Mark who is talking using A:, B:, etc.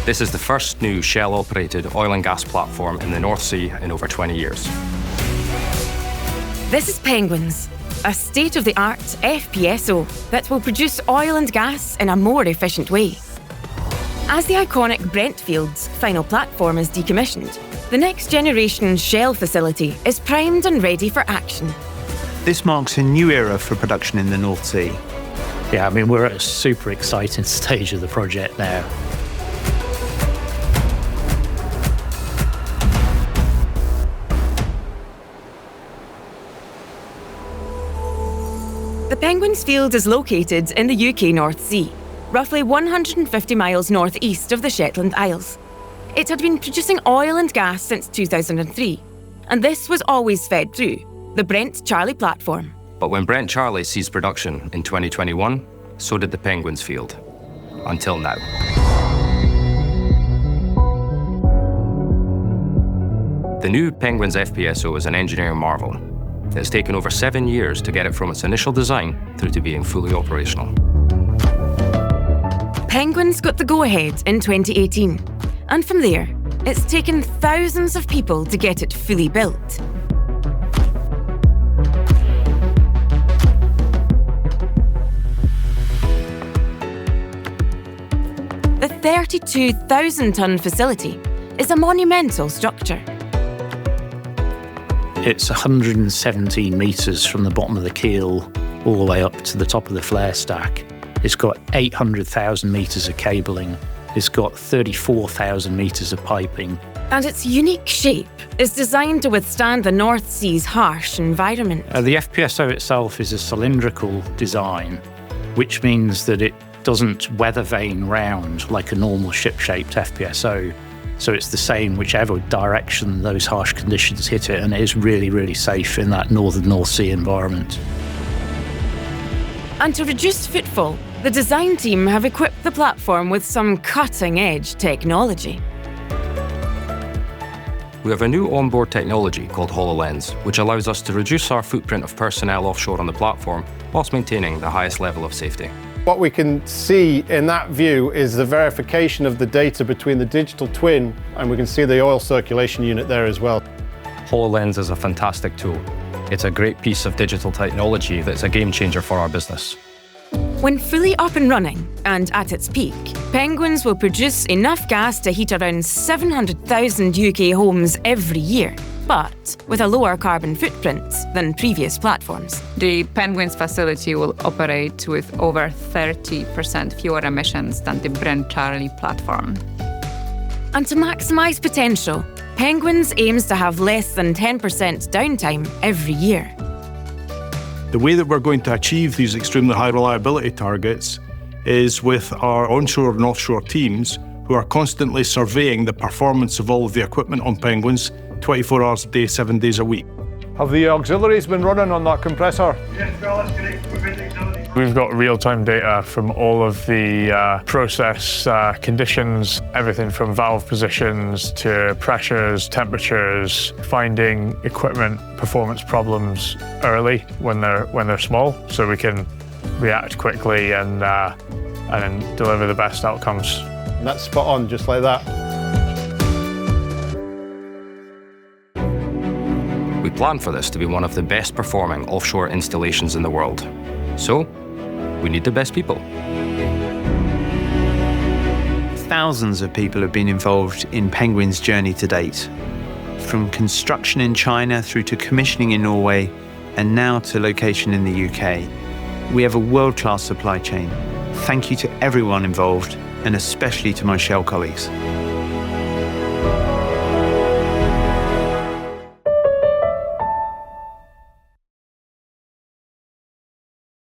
A: This is the first new Shell-operated oil and gas platform in the North Sea in over 20 years.
B: This is Penguins, a state-of-the-art FPSO that will produce oil and gas in a more efficient way. As the iconic Brent Field's final platform is decommissioned, the next generation Shell facility is primed and ready for action.
C: This marks a new era for production in the North Sea.
D: Yeah, we're at a super exciting stage of the project now.
B: The Penguins field is located in the UK North Sea, roughly 150 miles northeast of the Shetland Isles. It had been producing oil and gas since 2003, and this was always fed through the Brent Charlie platform.
A: But when Brent Charlie ceased production in 2021, so did the Penguins field. Until now. The new Penguins FPSO is an engineering marvel. It's taken over 7 years to get it from its initial design through to being fully operational.
B: Penguins got the go-ahead in 2018, and from there, it's taken thousands of people to get it fully built. The 32,000-ton facility is a monumental structure.
D: It's 117 metres from the bottom of the keel all the way up to the top of the flare stack. It's got 800,000 metres of cabling. It's got 34,000 metres of piping.
B: And its unique shape is designed to withstand the North Sea's harsh environment.
D: The FPSO itself is a cylindrical design, which means that it doesn't weather vane round like a normal ship-shaped FPSO. So it's the same whichever direction those harsh conditions hit it, and it is really, really safe in that northern North Sea environment.
B: And to reduce footfall, the design team have equipped the platform with some cutting-edge technology.
A: We have a new onboard technology called HoloLens, which allows us to reduce our footprint of personnel offshore on the platform whilst maintaining the highest level of safety.
E: What we can see in that view is the verification of the data between the digital twin, and we can see the oil circulation unit there as well.
A: HoloLens is a fantastic tool. It's a great piece of digital technology that's a game changer for our business.
B: When fully up and running, and at its peak, Penguins will produce enough gas to heat around 700,000 UK homes every year, but with a lower carbon footprint than previous platforms.
F: The Penguins facility will operate with over 30% fewer emissions than the Brent Charlie platform.
B: And to maximise potential, Penguins aims to have less than 10% downtime every year.
G: The way that we're going to achieve these extremely high reliability targets is with our onshore and offshore teams who are constantly surveying the performance of all of the equipment on Penguins 24 hours a day, 7 days a week.
H: Have the auxiliaries been running on that compressor?
I: Yes, well, that's correct. We've been auxiliaries.
H: We've got real-time data from all of the process conditions, everything from valve positions to pressures, temperatures, finding equipment performance problems early when they're small, so we can react quickly and then deliver the best outcomes.
E: And that's spot on, just like that.
A: We plan for this to be one of the best performing offshore installations in the world. So, we need the best people.
C: Thousands of people have been involved in Penguin's journey to date. From construction in China through to commissioning in Norway and now to location in the UK. We have a world-class supply chain. Thank you to everyone involved and especially to my Shell colleagues.